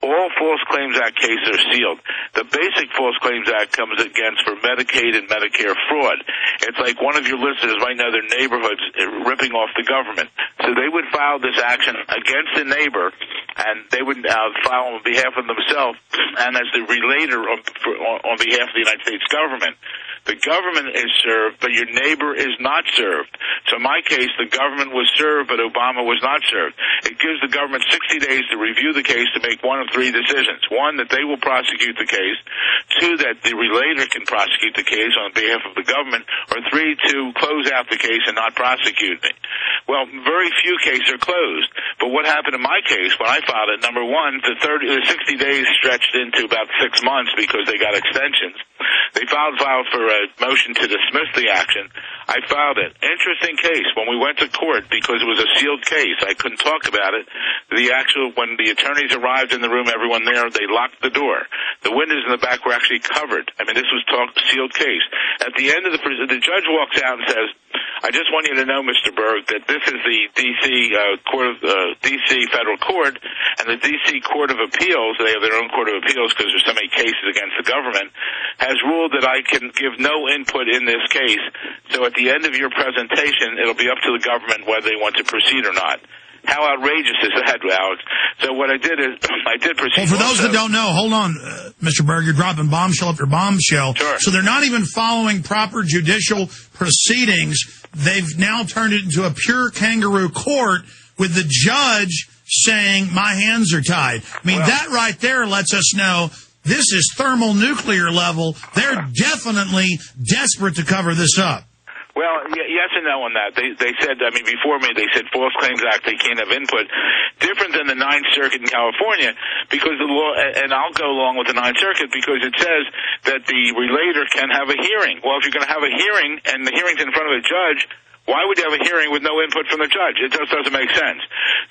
all False Claims Act cases are sealed. The basic False Claims Act comes against for Medicaid and Medicare fraud. It's like one of your listeners might know their neighborhood's ripping off the government. So they would file this action against the neighbor, and they would file on behalf of themselves and as the relator on behalf of the United States government. The government is served, but your neighbor is not served. So in my case, the government was served, but Obama was not served. It gives the government 60 days to review the case to make one of three decisions. One, that they will prosecute the case. Two, that the relator can prosecute the case on behalf of the government. Or three, to close out the case and not prosecute me. Well, very few cases are closed. But what happened in my case, when I filed it, number one, the 60 days stretched into about 6 months because they got extensions. They filed for a motion to dismiss the action. I filed it. Interesting case. When we went to court, because it was a sealed case, I couldn't talk about it. When the attorneys arrived in the room, everyone there, they locked the door. The windows in the back were actually covered. I mean, this was sealed case. At the end of the judge walks out and says, I just want you to know, Mr. Berg, that this is the D.C. D.C. Federal Court, and the D.C. Court of Appeals, they have their own Court of Appeals because there's so many cases against the government, has ruled that I can give no input in this case. So at the end of your presentation, it'll be up to the government whether they want to proceed or not. How outrageous is that, Alex? So what I did is, I did proceed. Well, for those that don't know, hold on, Mr. Berg, you're dropping bombshell after bombshell. Sure. So they're not even following proper judicial proceedings. They've now turned it into a pure kangaroo court with the judge saying, my hands are tied. I mean, that right there lets us know this is thermonuclear level. They're definitely desperate to cover this up. Well, yes and no on that. They said, I mean, before me, they said False Claims Act, they can't have input. Different than the Ninth Circuit in California, because the law, and I'll go along with the Ninth Circuit, because it says that the relator can have a hearing. Well, if you're going to have a hearing, and the hearing's in front of a judge, why would you have a hearing with no input from the judge? It just doesn't make sense.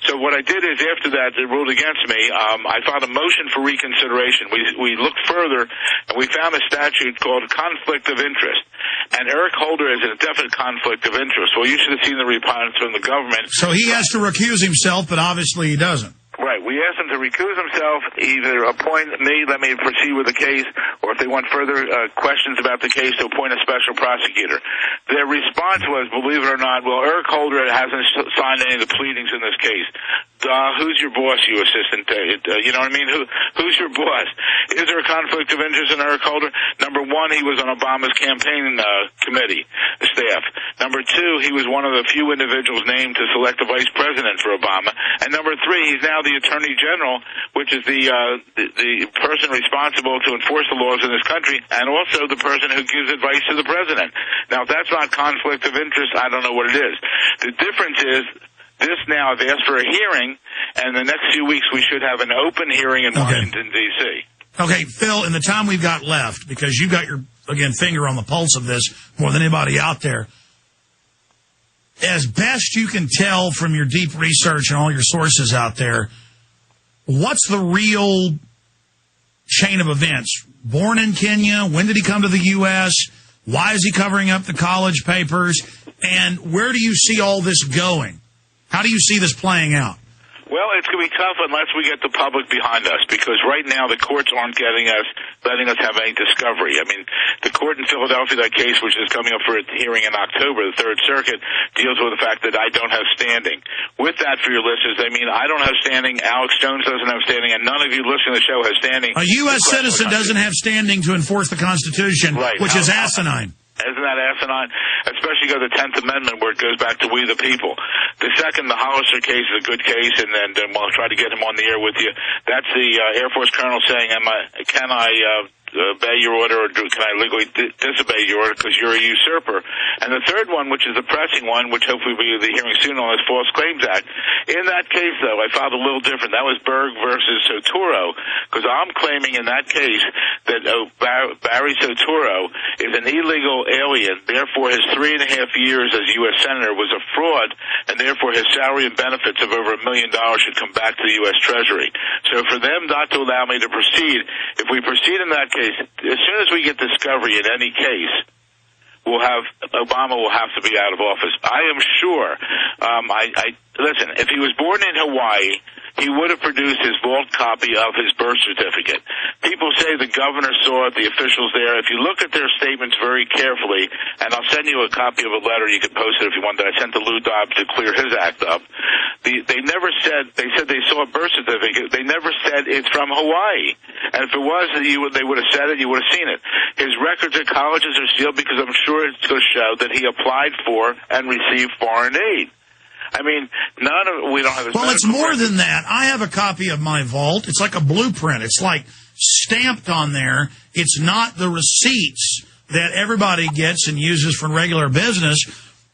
So what I did is, after that, they ruled against me. I filed a motion for reconsideration. We looked further, and we found a statute called conflict of interest. And Eric Holder is in a definite conflict of interest. Well, you should have seen the response from the government. So he has to recuse himself, but obviously he doesn't. Right. We asked him to recuse himself, either appoint me, let me proceed with the case, or if they want further questions about the case, to appoint a special prosecutor. Their response was, believe it or not, well, Eric Holder hasn't signed any of the pleadings in this case. Who's your boss, you assistant? You know what I mean? Who's your boss? Is there a conflict of interest in Eric Holder? Number one, he was on Obama's campaign committee staff. Number two, he was one of the few individuals named to select the vice president for Obama. And number three, he's now the attorney general, which is the person responsible to enforce the laws in this country, and also the person who gives advice to the president. Now, if that's not conflict of interest, I don't know what it is. The difference is, this now, I've asked for a hearing, and the next few weeks we should have an open hearing in Washington, D.C. Okay, Phil, in the time we've got left, because you've got your, again, finger on the pulse of this more than anybody out there, as best you can tell from your deep research and all your sources out there, what's the real chain of events? Born in Kenya? When did he come to the U.S.? Why is he covering up the college papers? And where do you see all this going? How do you see this playing out? Well, it's going to be tough unless we get the public behind us, because right now the courts aren't letting us have any discovery. I mean, the court in Philadelphia, that case, which is coming up for a hearing in October, the Third Circuit, deals with the fact that I don't have standing. With that, for your listeners, I mean, I don't have standing, Alex Jones doesn't have standing, and none of you listening to the show has standing. A U.S. citizen doesn't have standing to enforce the Constitution, right, which is asinine. Isn't that asinine? Especially go to the 10th Amendment, where it goes back to we the people. The second, the Hollister case is a good case, and then we'll try to get him on the air with you. That's the Air Force colonel saying, can I obey your order, or can I legally disobey your order because you're a usurper? And the third one, which is the pressing one, which hopefully we'll be hearing soon on, is False Claims Act. In that case, though, I filed a little different. That was Berg versus Soturo, because I'm claiming in that case that Barry Soturo is an illegal alien, therefore his 3.5 years as U.S. Senator was a fraud, and therefore his salary and benefits of over $1 million should come back to the U.S. Treasury. So for them not to allow me to proceed, if we proceed in that case, as soon as we get discovery in any case, Obama will have to be out of office. I am sure. listen, if he was born in Hawaii, he would have produced his vault copy of his birth certificate. People say the governor saw it, the officials there. If you look at their statements very carefully, and I'll send you a copy of a letter, you can post it if you want, that I sent to Lou Dobbs to clear his act up. They never said, they said they saw a birth certificate. They never said it's from Hawaii. And if it was, they would have said it, you would have seen it. His records at colleges are sealed because I'm sure it's going to show that he applied for and received foreign aid. I mean, we don't have his Well, it's more than that. I have a copy of my vault. It's like a blueprint. It's like stamped on there. It's not the receipts that everybody gets and uses for regular business.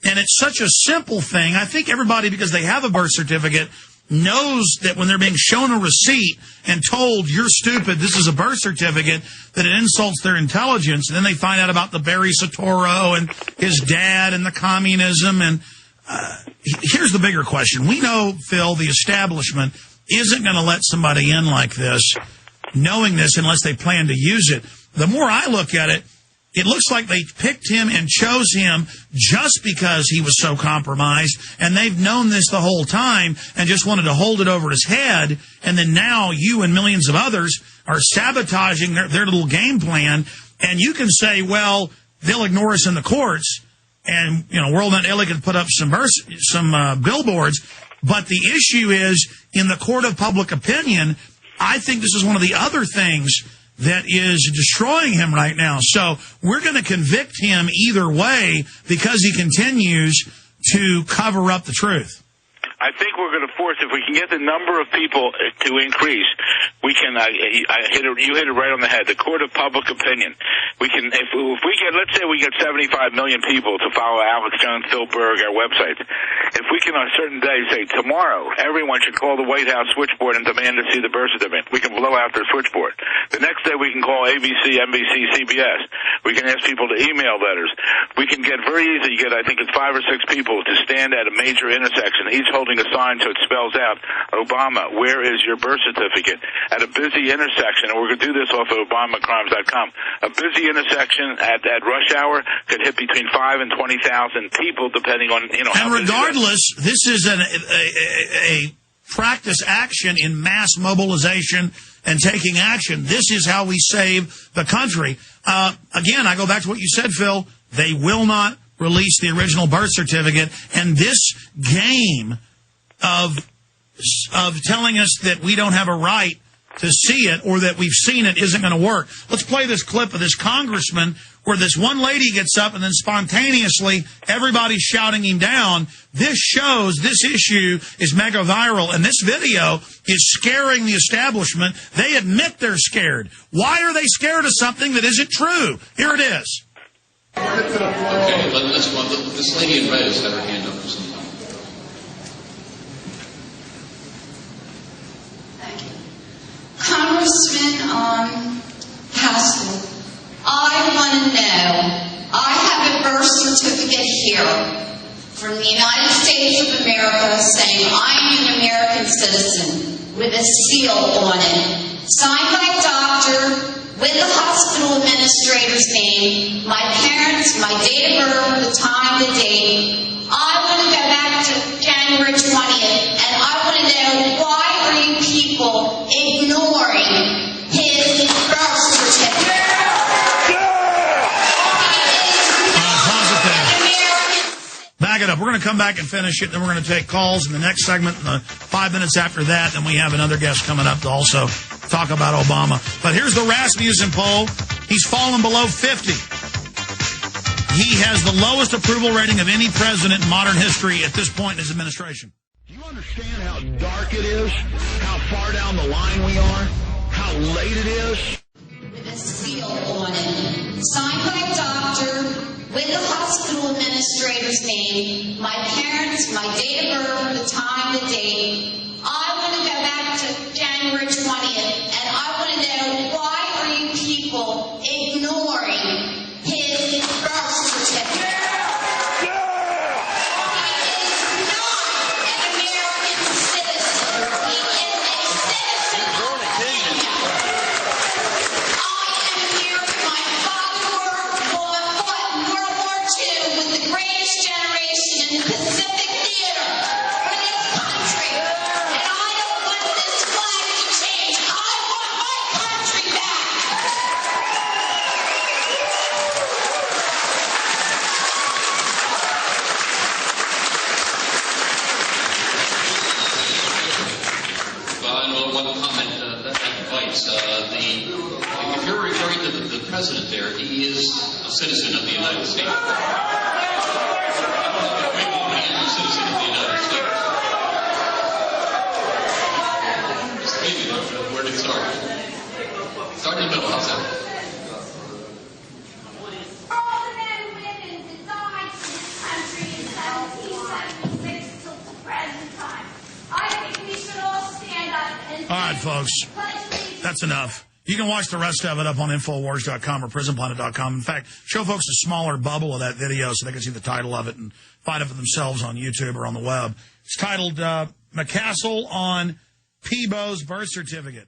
And it's such a simple thing. I think everybody, because they have a birth certificate, knows that when they're being shown a receipt and told, you're stupid, this is a birth certificate, that it insults their intelligence. And then they find out about the Barry Soetoro and his dad and the communism. And here's the bigger question. We know, Phil, the establishment isn't going to let somebody in like this, knowing this, unless they plan to use it. The more I look at it, it looks like they picked him and chose him just because he was so compromised, and they've known this the whole time and just wanted to hold it over his head, and then now you and millions of others are sabotaging their little game plan, and you can say, well, they'll ignore us in the courts, and, you know, World Net Italy can put up some billboards, but the issue is, in the court of public opinion, I think this is one of the other things that is destroying him right now. So we're going to convict him either way because he continues to cover up the truth. I think we're going to force, if we can get the number of people to increase, we can. You hit it right on the head. The court of public opinion. We can, if we get, let's say we get 75 million people to follow Alex Jones, Philip Berg, our websites. If we can on a certain day say tomorrow, everyone should call the White House switchboard and demand to see the birth certificate. We can blow out their switchboard. The next day we can call ABC, NBC, CBS. We can ask people to email letters. We can get very easy. You get, I think it's 5 or 6 people to stand at a major intersection. He's holding a sign so it spells out, Obama, where is your birth certificate? At a busy intersection, and we're going to do this off of ObamaCrimes.com, a busy intersection at rush hour could hit between 5 and 20,000 people, depending on, you know. And regardless, this is a practice action in mass mobilization and taking action. This is how we save the country. Again, I go back to what you said, Phil. They will not release the original birth certificate, and this game of telling us that we don't have a right to see it or that we've seen it isn't going to work. Let's play this clip of this congressman where this one lady gets up and then spontaneously everybody's shouting him down. This shows this issue is mega viral, and this video is scaring the establishment. They admit they're scared. Why are they scared of something that isn't true? Here it is. Okay, let's go. This lady in red has had her hand up for some time. Thank you. Congressman Haskell, I want to know, I have a birth certificate here from the United States of America saying I'm an American citizen with a seal on it, signed by a doctor, with the hospital administrator's name, my parents, my date of birth, the time, the date. I want to go back to January 20th, and I want to know, why are you people ignoring his birth certificate? Back it up. We're going to come back and finish it, then we're going to take calls in the next segment. In the 5 minutes after that, then we have another guest coming up to also talk about Obama. But here's the Rasmussen poll. He's fallen below 50. He has the lowest approval rating of any president in modern history at this point in his administration. Do you understand how dark it is? How far down the line we are? How late it is? With a seal on it, signed by a doctor, with the hospital administrator's name, my parents, my date of birth, the time, the date. I want to go back to January 20th, and I want to know, why are you people ignoring his birth certificate? He is not an American citizen. He is a citizen of Kenya. I am here with my father, fought in World War II with the greatest generation in the Pacific Theater. When it's rights. If you're referring to the president there, he is a citizen of the United States. He is a citizen of the United States. Maybe where did it start? Start in the middle. How's that? All the men and women that died in this country in 1776 till the present time. I think we should all stand up and... All right, folks. That's enough. You can watch the rest of it up on Infowars.com or PrisonPlanet.com. In fact, show folks a smaller bubble of that video so they can see the title of it and find it for themselves on YouTube or on the web. It's titled McCassell on Peebo's Birth Certificate.